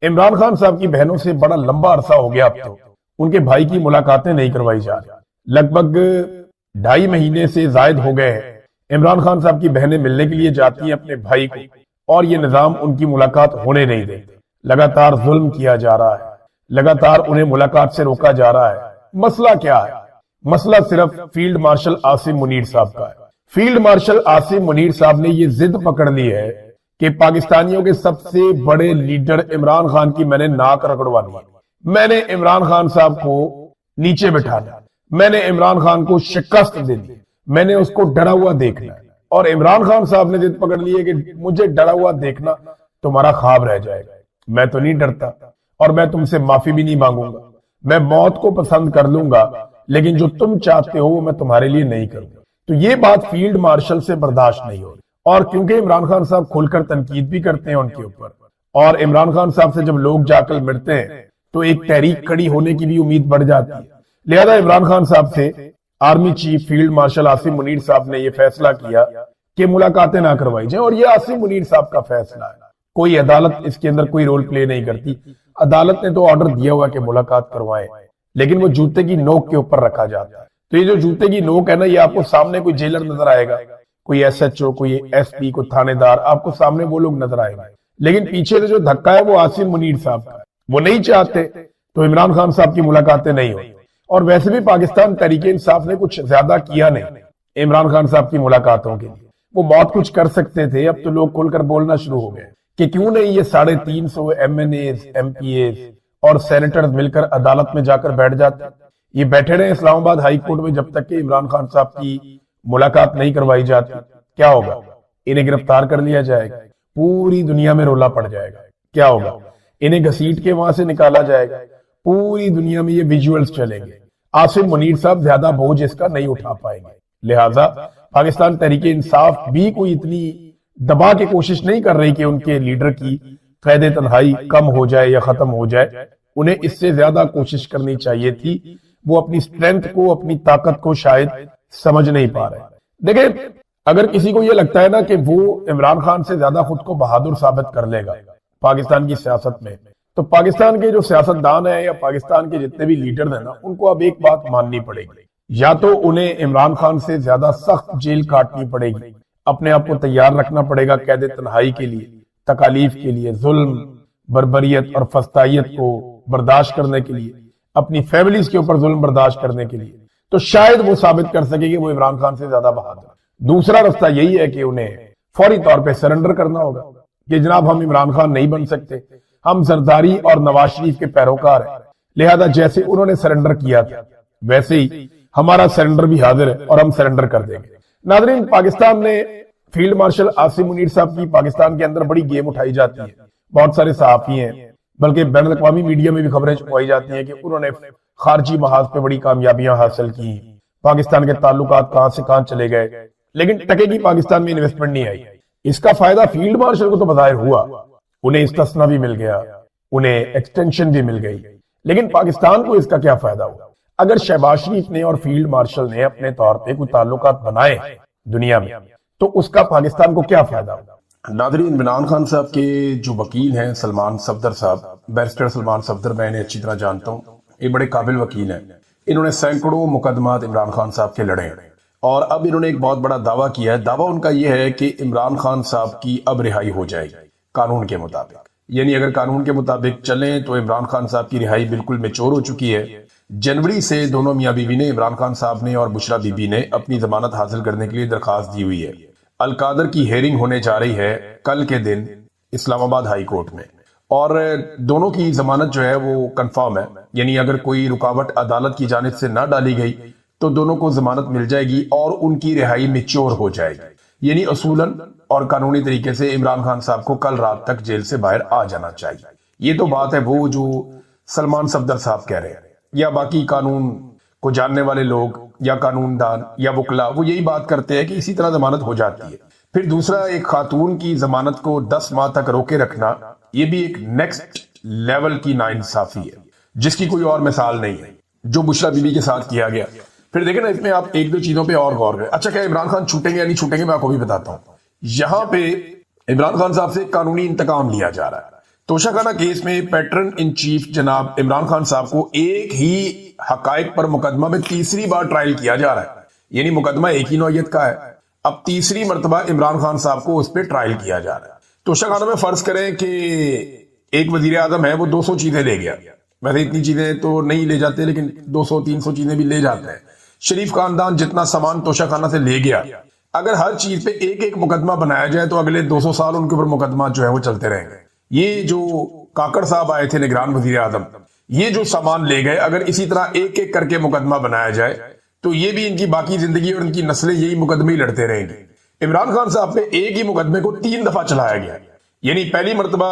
عمران خان صاحب کی بہنوں سے بڑا لمبا عرصہ ہو گیا، اب تو ان کے بھائی کی ملاقاتیں نہیں کروائی جا رہی، لگ بھگ 2.5 مہینے سے زائد ہو گئے ہیں۔ عمران خان صاحب کی بہنیں ملنے کے لیے جاتی ہیں اپنے بھائی کو، اور یہ نظام ان کی ملاقات ہونے نہیں دیتے۔ لگاتار ظلم کیا جا رہا ہے، لگاتار انہیں ملاقات سے روکا جا رہا ہے۔ مسئلہ کیا ہے؟ مسئلہ صرف فیلڈ مارشل عاصم منیر صاحب کا ہے۔ فیلڈ مارشل عاصم منیر صاحب نے یہ ضد پکڑ لی ہے کہ پاکستانیوں کے سب سے بڑے لیڈر عمران خان کی میں نے ناک رگڑوانی ہے، میں نے عمران خان صاحب کو نیچے بٹھانا، میں نے عمران خان کو شکست دینی، میں نے اس کو ڈرا ہوا دیکھنا ہے۔ اور عمران خان صاحب نے ضد پکڑ لی ہے کہ مجھے ڈرا ہوا دیکھنا تمہارا خواب رہ جائے گا، میں تو نہیں ڈرتا، اور میں تم سے معافی بھی نہیں مانگوں گا، میں موت کو پسند کر لوں گا، لیکن جو تم چاہتے ہو وہ میں تمہارے لیے نہیں کروں گا۔ تو یہ بات فیلڈ مارشل سے برداشت نہیں ہو رہی، اور کیونکہ عمران خان صاحب کھل کر تنقید بھی کرتے ہیں ان کے اوپر، اور عمران خان صاحب سے جب لوگ جا کر ملتے ہیں تو ایک تحریک کھڑی ہونے کی بھی امید بڑھ جاتی ہے، لہذا عمران خان صاحب سے army chief field marshal Asim Munir صاحب نے یہ فیصلہ کیا کہ ملاقاتیں نہ کروائی جائیں، اور یہ عاصم منیر صاحب کا فیصلہ ہے، کوئی عدالت اس کے اندر کوئی رول پلے نہیں کرتی۔ عدالت نے تو آرڈر دیا ہوا کہ ملاقات کروائیں، لیکن وہ جوتے کی نوک کے اوپر رکھا جاتا ہے۔ تو یہ جو جوتے کی نوک ہے نا، یہ آپ کو سامنے کوئی جیلر نظر آئے گا، کوئی ایس ایچ او، کوئی ایس پی، کوئی تھانے دار، آپ کو سامنے وہ لوگ نظر آئے گا، لیکن پیچھے سے جو دھکا ہے وہ عاصم منیر صاحب کا ہے۔ وہ نہیں چاہتے تو عمران خان صاحب کی ملاقاتیں نہیں ہوئی، اور ویسے بھی پاکستان تحریک انصاف نے کچھ زیادہ کیا نہیں عمران خان صاحب کی ملاقاتوں کے لیے، وہ بہت کچھ کر سکتے تھے۔ اب تو لوگ کھل کر بولنا شروع ہو گئے کہ کیوں نہیں یہ 350 M N As, M P As اور سینیٹرز مل کر عدالت میں جا کر بیٹھ جاتے، یہ بیٹھے رہے اسلام آباد ہائی کورٹ میں جب تک کہ عمران خان صاحب کی ملاقات نہیں کروائی جاتی۔ کیا ہوگا؟ انہیں گرفتار کر لیا جائے گا، پوری دنیا میں رولا پڑ جائے گا۔ کیا ہوگا؟ انہیں گھسیٹ کے وہاں سے نکالا جائے گا، پوری دنیا میں یہ ویژولز چلیں گے۔ عاصم منیر صاحب زیادہ بوجھ اس کا نہیں اٹھا پائیں گے، لہٰذا پاکستان تحریک انصاف بھی کوئی اتنی دبا کے کوشش نہیں کر رہی کہ ان کے لیڈر کی قید تنہائی کم ہو جائے یا ختم ہو جائے، انہیں اس سے زیادہ کوشش کرنی چاہیے تھی۔ وہ اپنی سٹرینتھ کو، اپنی طاقت کو شاید سمجھ نہیں پا رہے۔ دیکھیں، اگر کسی کو یہ لگتا ہے نا کہ وہ عمران خان سے زیادہ خود کو بہادر ثابت کر لے گا پاکستان کی سیاست میں، تو پاکستان کے جو سیاستدان ہیں یا پاکستان کے جتنے بھی لیڈر ہیں نا، ان کو اب ایک بات ماننی پڑے گی، یا تو انہیں عمران خان سے زیادہ سخت جیل کاٹنی پڑے گی، اپنے آپ کو تیار رکھنا پڑے گا قید تنہائی کے لیے، تکالیف کے لیے، ظلم، بربریت اور فسطائیت کو برداشت کرنے کے لیے، اپنی فیملیز کے اوپر ظلم برداشت کرنے کے لیے، تو شاید وہ ثابت کر سکے کہ وہ عمران خان سے زیادہ بہادر۔ دوسرا راستہ یہی ہے کہ انہیں فوری طور پہ سرنڈر کرنا ہوگا کہ جناب ہم عمران خان نہیں بن سکتے، ہم زرداری اور نواز شریف کے پیروکار ہیں، لہذا جیسے انہوں نے سرنڈر کیا تھا ویسے ہی ہمارا سرنڈر بھی حاضر ہے اور ہم سرنڈر کر دیں گے۔ ناظرین، پاکستان نے فیلڈ مارشل عاصم منیر صاحب کی پاکستان کے اندر بڑی گیم اٹھائی جاتی ہے، بہت سارے صحافی ہیں، بلکہ بین الاقوامی میڈیا میں بھی خبریں چھپائی جاتی ہیں کہ انہوں نے خارجی محاذ پہ بڑی کامیابیاں حاصل کی، پاکستان کے تعلقات کہاں سے کہاں چلے گئے، لیکن ٹکے کی پاکستان میں انویسٹمنٹ نہیں آئی۔ اس کا فائدہ فیلڈ مارشل کو تو بظاہر ہوا، انہیں استثنا بھی مل گیا، انہیں ایکسٹینشن بھی مل گئی، لیکن پاکستان کو اس کا کیا فائدہ ہوا؟ اگر شہباز شریف نے اور فیلڈ مارشل نے اپنے طور پہ کوئی تعلقات بنائے دنیا میں، تو اس کا پاکستان کو کیا فائدہ ہوگا؟ ناظرین، عمران خان صاحب کے جو وکیل ہیں سلمان صفدر صاحب، بیرسٹر سلمان صفدر، میں انہیں اچھی طرح جانتا ہوں، یہ بڑے قابل وکیل ہیں، انہوں نے سینکڑوں مقدمات عمران خان صاحب کے لڑے ہیں، اور اب انہوں نے ایک بہت بڑا دعویٰ کیا ہے۔ دعویٰ ان کا یہ ہے کہ عمران خان صاحب کی اب رہائی ہو جائے گی قانون کے مطابق، یعنی اگر قانون کے مطابق چلیں تو عمران خان صاحب کی رہائی بالکل میچور ہو چکی ہے۔ جنوری سے دونوں میاں بیوی نے، عمران خان صاحب نے اور بشرا بی بی نے، اپنی ضمانت حاصل کرنے کے لیے درخواست دی ہوئی ہے۔ القادر کی ہیئرنگ ہونے جا رہی ہے کل کے دن اسلام آباد ہائی کورٹ میں، اور دونوں کی ضمانت جو ہے وہ کنفرم ہے، یعنی اگر کوئی رکاوٹ عدالت کی جانب سے نہ ڈالی گئی تو دونوں کو ضمانت مل جائے گی اور ان کی رہائی میچور ہو جائے گی، یعنی اصولاً اور قانونی طریقے سے عمران خان صاحب کو کل رات تک جیل سے باہر آ جانا چاہیے۔ یہ تو بات ہے وہ جو سلمان صفدر صاحب کہہ رہے ہیں، یا باقی قانون کو جاننے والے لوگ یا قانون دان یا وکلا وہ یہی بات کرتے ہیں کہ اسی طرح ضمانت ہو جاتی ہے۔ پھر دوسرا، ایک خاتون کی ضمانت کو 10 ماہ تک روکے رکھنا، یہ بھی ایک نیکسٹ لیول کی ناانصافی ہے جس کی کوئی اور مثال نہیں ہے، جو بشرا بی بی کے ساتھ کیا گیا۔ پھر دیکھیں نا، اس میں آپ ایک دو چیزوں پہ اور غور کریں۔ اچھا، کیا عمران خان چھوٹیں گے یا نہیں چھوٹیں گے، میں آپ کو بھی بتاتا ہوں۔ یہاں پہ عمران خان صاحب سے قانونی انتقام لیا جا رہا ہے توشہ خانہ کیس میں پیٹرن ان چیف جناب عمران خان صاحب کو ایک ہی حقائق پر مقدمہ میں تیسری بار ٹرائل کیا جا رہا ہے. یعنی مقدمہ ایک ہی نوعیت کا ہے, اب تیسری مرتبہ عمران خان صاحب کو اس پہ ٹرائل کیا جا رہا ہے. توشہ خانہ میں فرض کریں کہ ایک وزیر اعظم ہے, وہ 200 چیزیں لے گیا. ویسے اتنی چیزیں تو نہیں لے جاتے, لیکن 200-300 چیزیں بھی لے جاتے ہیں. شریف خاندان جتنا سامان توشہ خانہ سے لے گیا, اگر ہر چیز پہ ایک ایک مقدمہ بنایا جائے تو اگلے 200 سال ان کے اوپر مقدمات جو ہے وہ چلتے رہیں گے. یہ جو کاکڑ صاحب آئے تھے نگران وزیر اعظم, یہ جو سامان لے گئے, اگر اسی طرح ایک ایک کر کے مقدمہ بنایا جائے تو یہ بھی ان کی باقی زندگی اور ان کی نسلیں یہی مقدمے ہی لڑتے رہیں گے. عمران خان صاحب پہ ایک ہی مقدمے کو 3 دفعہ چلایا گیا. یعنی پہلی مرتبہ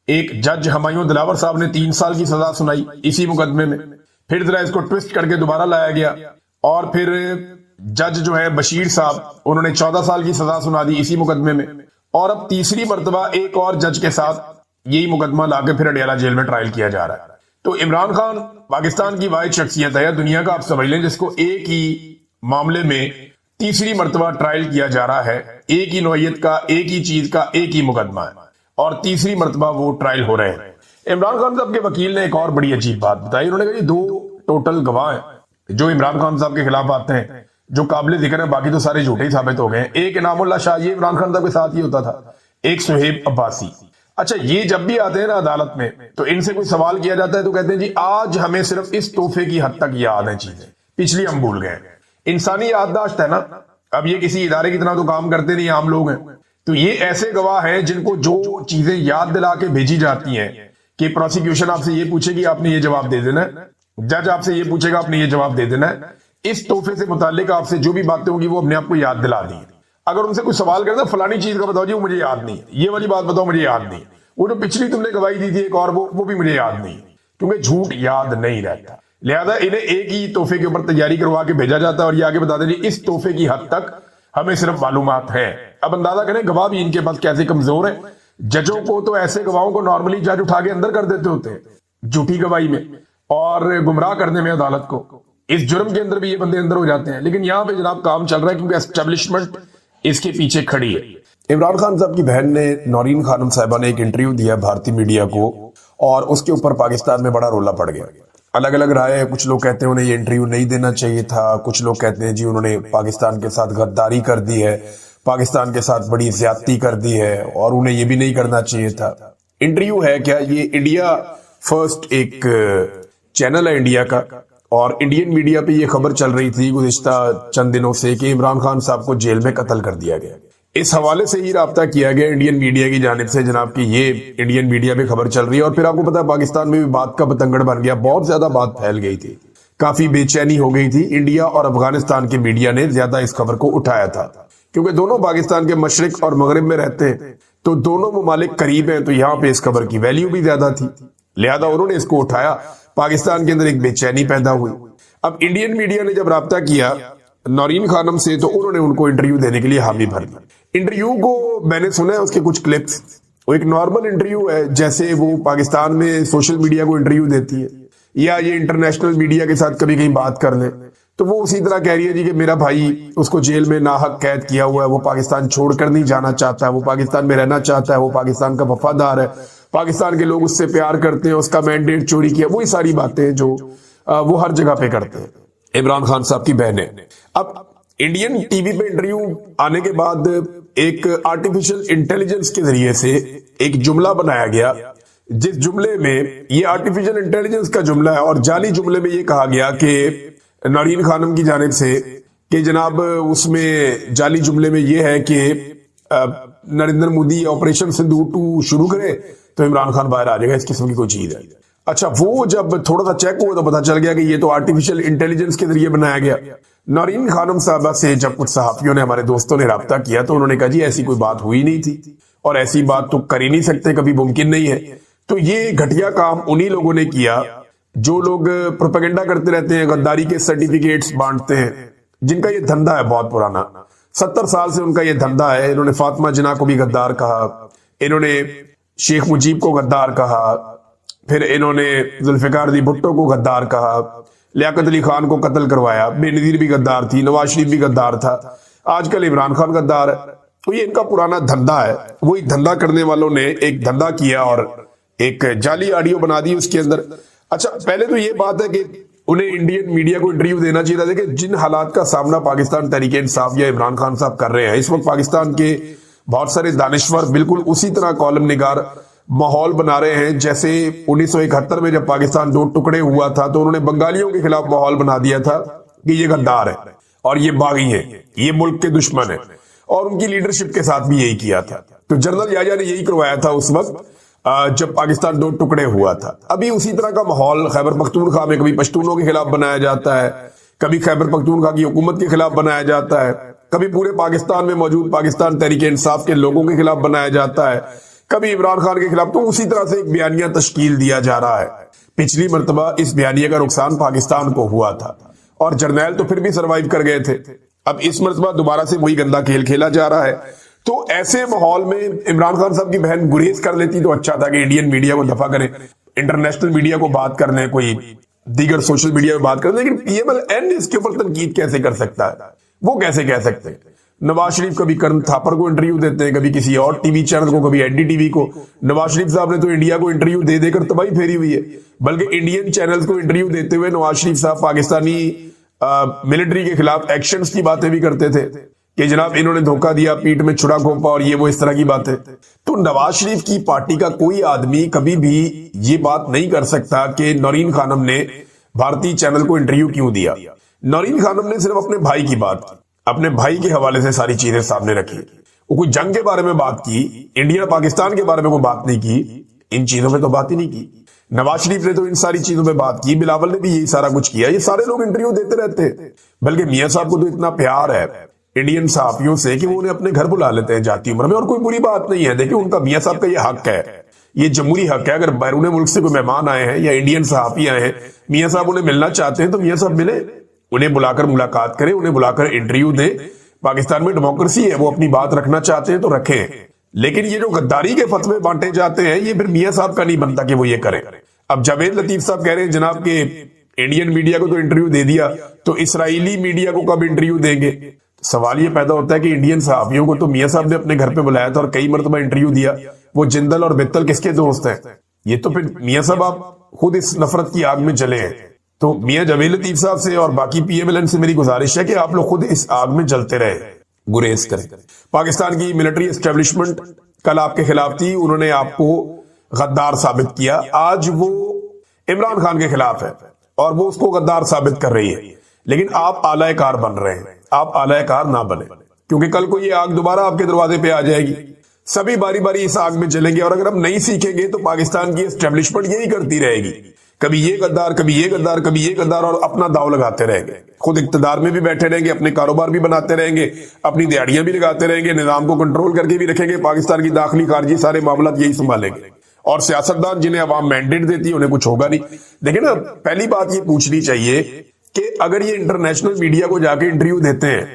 ایک جج ہمایوں دلاور صاحب نے 3 سال کی سزا سنائی اسی مقدمے میں, پھر ذرا اس کو ٹوسٹ کر کے دوبارہ لایا گیا, اور پھر جج جو ہے بشیر صاحب, انہوں نے 14 سال کی سزا سنا دی اسی مقدمے میں, اور اب تیسری مرتبہ ایک اور جج کے ساتھ یہی مقدمہ لا کے پھر اڈیالہ جیل میں ٹرائل کیا جا رہا ہے. تو عمران خان پاکستان کی واحد شخصیت ہے دنیا کا, آپ سمجھ لیں, جس کو ایک ہی معاملے میں تیسری مرتبہ ٹرائل کیا جا رہا ہے. ایک ہی نوعیت کا, ایک ہی چیز کا ایک ہی مقدمہ ہے, اور تیسری مرتبہ وہ ٹرائل ہو رہے ہیں. عمران خان صاحب کے وکیل نے ایک اور بڑی عجیب بات بتائی. انہوں نے کہا 2 ٹوٹل گواہ ہیں جو عمران خان صاحب کے خلاف آتے ہیں, جو قابل ذکر ہیں, باقی تو سارے جھوٹے ہی ثابت ہو گئے ہیں. ایک انعام اللہ شاہ, یہ عمران خان صاحب کے ساتھ ہی ہوتا تھا. ایک سہیب عباسی. اچھا, یہ جب بھی آتے ہیں نا عدالت میں تو ان سے کوئی سوال کیا جاتا ہے تو کہتے ہیں جی آج ہمیں صرف اس تحفے کی حد تک یاد ہیں چیزیں, پچھلی ہم بھول گئے. انسانی یادداشت ہے نا, اب یہ کسی ادارے کی طرح تو کام کرتے نہیں, عام لوگ ہیں. تو یہ ایسے گواہ ہیں جن کو جو چیزیں یاد دلا کے بھیجی جاتی ہیں کہ پروسیکیوشن آپ سے یہ پوچھے گی آپ نے یہ جواب دے دینا ہے, جج آپ سے یہ پوچھے گا آپ نے یہ جواب دے دینا ہے, اس تحفے سے متعلق آپ سے جو بھی باتیں ہوں گی وہ اپنے آپ کو یاد دلا دی. اگر ان سے کوئی سوال کرتا فلانی چیز کا بتاؤ جی, وہ مجھے یاد نہیں, یہ والی بات بتاؤ مجھے یاد نہیں, وہ جو پچھلی تم نے گواہی دی تھی ایک اور وہ بھی مجھے یاد نہیں, کیونکہ جھوٹ یاد نہیں رہتا. لہذا انہیں ایک ہی تحفے کے اوپر تیاری کروا کے بھیجا جاتا ہے اور یہ آگے بتا دیں جی اس تحفے کی حد تک ہمیں صرف معلومات ہیں. اب اندازہ کریں گواہ بھی ان کے پاس کیسے کمزور ہیں. ججوں کو تو ایسے گواہوں کو نارملی جج اٹھا کے اندر کر دیتے ہوتے ہیں جھوٹی گواہی میں اور گمراہ کرنے میں عدالت کو. اس جرم کے اندر بھی یہ بندے اندر ہو جاتے ہیں, لیکن یہاں پہ جناب کام چل رہا ہے کیونکہ اسٹیبلشمنٹ اس کے پیچھے کھڑی ہے. عمران خان صاحب کی بہن نے نورین خانم صاحبہ نے ایک انٹرویو دیا بھارتی میڈیا کو, اور اس کے اوپر پاکستان میں بڑا رولا پڑ گیا. الگ الگ رائے ہے, کچھ لوگ کہتے ہیں انہیں یہ انٹرویو نہیں دینا چاہیے تھا, کچھ لوگ کہتے ہیں جی انہوں نے پاکستان کے ساتھ غداری کر دی ہے, پاکستان کے ساتھ بڑی زیادتی کر دی ہے اور انہیں یہ بھی نہیں کرنا چاہیے تھا. انٹرویو ہے کیا, یہ انڈیا فرسٹ ایک چینل ہے انڈیا کا, اور انڈین میڈیا پہ یہ خبر چل رہی تھی گزشتہ چند دنوں سے کہ عمران خان صاحب کو جیل میں قتل کر دیا گیا. اس حوالے سے ہی رابطہ کیا گیا انڈین میڈیا کی جانب سے جناب کہ یہ انڈین میڈیا پہ خبر چل رہی ہے. اور پھر آپ کو پتا ہے پاکستان میں بھی بات کا پتنگڑ بن گیا, بہت زیادہ بات پھیل گئی تھی, کافی بے چینی ہو گئی تھی. انڈیا اور افغانستان کے میڈیا نے زیادہ اس خبر کو اٹھایا تھا کیونکہ دونوں پاکستان کے مشرق اور مغرب میں رہتے ہیں, تو دونوں ممالک قریب ہیں, تو یہاں پہ اس خبر کی ویلیو بھی زیادہ تھی, لہذا انہوں نے اس کو اٹھایا. پاکستان کے اندر ایک بے چینی پیدا ہوئی. اب انڈین میڈیا نے جب رابطہ کیا نورین خانم سے تو انہوں نے ان کو انٹرویو دینے کے لیے حامی بھر دی. انٹرویو کو میں نے سنا ہے اس کے کچھ کلپس, وہ ایک نارمل انٹرویو ہے جیسے وہ پاکستان میں سوشل میڈیا کو انٹرویو دیتی ہے یا یہ انٹرنیشنل میڈیا کے ساتھ کبھی کہیں بات کر لیں, تو وہ اسی طرح کہہ رہی ہے جی کہ میرا بھائی اس کو جیل میں ناحق قید کیا ہوا ہے, وہ پاکستان چھوڑ کر نہیں جانا چاہتا ہے, وہ پاکستان میں رہنا چاہتا ہے, وہ پاکستان کا وفادار ہے, پاکستان کے لوگ اس سے پیار کرتے ہیں, اس کا مینڈیٹ چوری کیا, وہی ساری باتیں جو وہ ہر جگہ پہ کرتے ہیں عمران خان صاحب کی بہنیں. اب انڈین ٹی وی پہ انٹرویو آنے کے بعد ایک آرٹیفیشل انٹیلیجنس کے ذریعے سے ایک جملہ بنایا گیا, جس جملے میں یہ آرٹیفیشل انٹیلیجنس کا جملہ ہے اور جعلی جملے میں یہ کہا گیا کہ نورین خانم کی جانب سے کہ جناب اس میں جعلی جملے میں یہ ہے کہ نریندر مودی آپریشن سندور 2 شروع کرے تو عمران خان باہر آ جائے گا, اس قسم کی کوئی چیز ہے. اچھا, وہ جب تھوڑا سا چیک ہوا تو پتا چل گیا کہ یہ تو آرٹیفیشل انٹیلیجنس کے ذریعے بنایا گیا. نورین خانم صاحبہ سے جب کچھ صحافیوں نے, ہمارے دوستوں نے رابطہ کیا تو انہوں نے کہا جی ایسی کوئی بات ہوئی نہیں تھی اور ایسی بات تو کر ہی نہیں سکتے, کبھی ممکن نہیں ہے. تو یہ گھٹیا کام انہی لوگوں نے کیا جو لوگ پروپیگنڈا کرتے رہتے ہیں, غداری کے سرٹیفکیٹس بانٹتے ہیں, جن کا یہ دھندا ہے بہت پرانا, 70 سال سے ان کا یہ دھندا ہے. انہوں نے فاطمہ جناح کو بھی غدار کہا, انہوں نے شیخ مجیب کو غدار کہا, پھر انہوں نے ذوالفقار علی بھٹو کو غدار کہا, لیاقت علی خان کو قتل کروایا, بے نظیر بھی غدار تھی, نواز شریف بھی غدار تھا, آج کل عمران خان غدار ہے. تو یہ ان کا پرانا دھندا ہے. وہی دھندا کرنے والوں نے ایک دھندا کیا اور ایک جعلی آڈیو بنا دی اس کے اندر. اچھا پہلے تو یہ بات ہے کہ انہیں انڈین میڈیا کو انٹرویو دینا چاہیے تھا. دیکھیں جن حالات کا سامنا پاکستان تحریک انصاف یا عمران خان صاحب کر رہے ہیں اس وقت، پاکستان کے بہت سارے دانشور بالکل اسی طرح کالم نگار ماحول بنا رہے ہیں جیسے 1971 میں جب پاکستان 2 ٹکڑے ہوا تھا تو انہوں نے بنگالیوں کے خلاف ماحول بنا دیا تھا کہ یہ غدار ہے اور یہ باغی ہے، یہ ملک کے دشمن ہے، اور ان کی لیڈرشپ کے ساتھ بھی یہی کیا تھا. تو جنرل یحییٰ نے یہی کروایا تھا اس وقت جب پاکستان 2 ٹکڑے ہوا تھا. ابھی اسی طرح کا ماحول خیبر پختونخوا میں کبھی پشتونوں کے خلاف بنایا جاتا ہے، کبھی خیبر پختونخوا کی حکومت کے خلاف بنایا جاتا ہے، کبھی پورے پاکستان میں موجود پاکستان تحریک انصاف کے لوگوں کے خلاف بنایا جاتا ہے، کبھی عمران خان کے خلاف. تو اسی طرح سے ایک بیانیہ تشکیل دیا جا رہا ہے. پچھلی مرتبہ اس بیانیے کا نقصان پاکستان کو ہوا تھا اور جرنیل تو پھر بھی سروائیو کر گئے تھے. اب اس مرتبہ دوبارہ سے وہی گندا کھیل کھیلا جا رہا ہے. تو ایسے ماحول میں عمران خان صاحب کی بہن گریز کر لیتی تو اچھا تھا کہ انڈین میڈیا کو دفع کریں، انٹرنیشنل میڈیا کو بات کر لیں، کوئی دیگر سوشل میڈیا میں بات کر لیں. لیکن پی ایم ایل این اس کے اوپر تنقید کیسے کر سکتا ہے؟ وہ کیسے کہہ سکتے ہیں؟ نواز شریف کبھی کرن تھاپر کو انٹرویو دیتے ہیں، کبھی کسی اور ٹی وی چینل کو، کبھی این ڈی ٹی وی کو. نواز شریف صاحب نے تو انڈیا کو انٹرویو دے دے کر تباہی پھیری ہوئی ہے. بلکہ انڈین چینلز کو انٹرویو دیتے ہوئے نواز شریف صاحب پاکستانی ملٹری کے خلاف ایکشنز کی باتیں بھی کرتے تھے کہ جناب انہوں نے دھوکہ دیا، پیٹ میں چھڑا گھونپا اور یہ وہ اس طرح کی باتیں. تو نواز شریف کی پارٹی کا کوئی آدمی کبھی بھی یہ بات نہیں کر سکتا کہ نورین خانم نے بھارتی چینل کو انٹرویو کیوں دیا. نورین خانم نے صرف اپنے بھائی کی بات کی، اپنے بھائی کے حوالے سے ساری چیزیں سامنے رکھی. وہ کوئی جنگ کے بارے میں بات کی، انڈیا پاکستان کے بارے میں کوئی بات نہیں کی، ان چیزوں میں تو بات ہی نہیں کی. نواز شریف نے تو ان ساری چیزوں میں بات کی، بلاول نے بھی یہی سارا کچھ کیا. یہ سارے لوگ انٹرویو دیتے رہتے ہیں. بلکہ میاں صاحب کو تو اتنا پیار ہے انڈین صحافیوں سے کہ وہ انہیں اپنے گھر بلا لیتے ہیں جاتی عمر میں، اور کوئی بری بات نہیں ہے. دیکھیں ان کا میاں صاحب کا یہ حق ہے، یہ جمہوری حق ہے. اگر بیرون ملک سے کوئی مہمان آئے ہیں یا انڈین صحافی آئے ہیں، میاں صاحب انہیں ملنا چاہتے ہیں تو میاں صاحب ملے، انہیں بلا کر ملاقات کریں، انہیں بلا کر انٹرویو دیں. پاکستان میں ڈیموکریسی ہے، وہ اپنی بات رکھنا چاہتے ہیں تو رکھیں. لیکن یہ جو غداری کے فتوے بانٹے جاتے ہیں یہ پھر میاں صاحب کا نہیں بنتا کہ وہ یہ کریں. اب جاوید لطیف صاحب کہہ رہے ہیں جناب کہ انڈین میڈیا کو تو انٹرویو دے دیا، تو اسرائیلی میڈیا کو کب انٹرویو دیں گے؟ سوال یہ پیدا ہوتا ہے کہ انڈین صحافیوں کو تو میاں صاحب نے اپنے گھر پہ بلایا تھا اور کئی مرتبہ انٹرویو دیا. وہ جندل اور بتل کس کے دوست ہیں؟ یہ تو پھر میاں صاحب آپ خود اس نفرت کی آگ میں جلے ہیں. تو میاں جاوید لطیف صاحب سے اور باقی پی ایم ایل این سے میری گزارش ہے کہ آپ لوگ خود اس آگ میں جلتے رہے، گریز کریں. پاکستان کی ملٹری اسٹیبلشمنٹ کل آپ کے خلاف تھی، انہوں نے آپ کو غدار ثابت کیا. آج وہ عمران خان کے خلاف ہے اور وہ اس کو غدار ثابت کر رہی ہے. لیکن آپ اعلی کار بن رہے ہیں، آپ اعلی کار نہ بنے، کیونکہ کل کو یہ آگ دوبارہ آپ کے دروازے پہ آ جائے گی. سبھی باری باری اس آگ میں جلیں گے، اور اگر ہم نہیں سیکھیں گے تو پاکستان کی اسٹیبلشمنٹ یہی کرتی رہے گی، کبھی یہ غدار، کبھی یہ غدار، کبھی یہ غدار، اور اپنا داؤ لگاتے رہیں گے. خود اقتدار میں بھی بیٹھے رہیں گے، اپنے کاروبار بھی بناتے رہیں گے، اپنی دیہڑیاں بھی لگاتے رہیں گے، نظام کو کنٹرول کر کے بھی رکھیں گے، پاکستان کی داخلی خارجی سارے معاملات یہی سنبھالیں گے. اور سیاستدان جنہیں عوام مینڈیٹ دیتی ہے انہیں کچھ ہوگا نہیں. دیکھیں نا، پہلی بات یہ پوچھنی چاہیے کہ اگر یہ انٹرنیشنل میڈیا کو جا کے انٹرویو دیتے ہیں،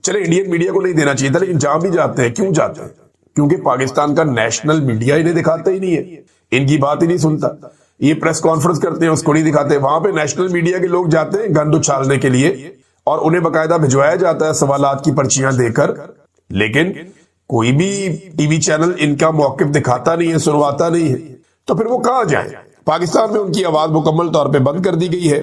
چلے انڈین میڈیا کو نہیں دینا چاہیے تھا، لیکن جہاں بھی جاتے ہیں کیوں جاتے ہیں؟ کیونکہ پاکستان کا نیشنل میڈیا انہیں دکھاتا ہی نہیں ہے، ان کی بات ہی نہیں سنتا. یہ پریس کانفرنس کرتے ہیں اس کو نہیں دکھاتے. وہاں پہ نیشنل میڈیا کے لوگ جاتے ہیں گند اچھالنے کے لیے اور انہیں باقاعدہ بھجوایا جاتا ہے سوالات کی پرچیاں دے کر. لیکن کوئی بھی ٹی وی چینل ان کا موقف دکھاتا نہیں ہے، سنواتا نہیں ہے. تو پھر وہ کہاں جائیں؟ پاکستان میں ان کی آواز مکمل طور پہ بند کر دی گئی ہے.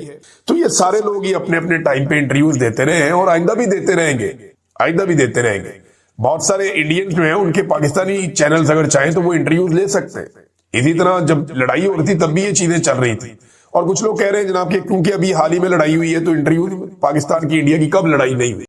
تو یہ سارے لوگ ہی اپنے اپنے ٹائم پہ انٹرویوز دیتے رہے ہیں اور آئندہ بھی دیتے رہیں گے، آئندہ بھی دیتے رہیں گے. بہت سارے انڈین جو ہیں ان کے پاکستانی چینلز اگر چاہیں تو وہ انٹرویوز لے سکتے ہیں. اسی طرح جب لڑائی ہو رہی تھی تب بھی یہ چیزیں چل رہی تھی. اور کچھ لوگ کہہ رہے ہیں جناب کہ کیونکہ ابھی حال ہی میں لڑائی ہوئی ہے تو انٹرویو، پاکستان کی انڈیا کی کب لڑائی نہیں ہوئی؟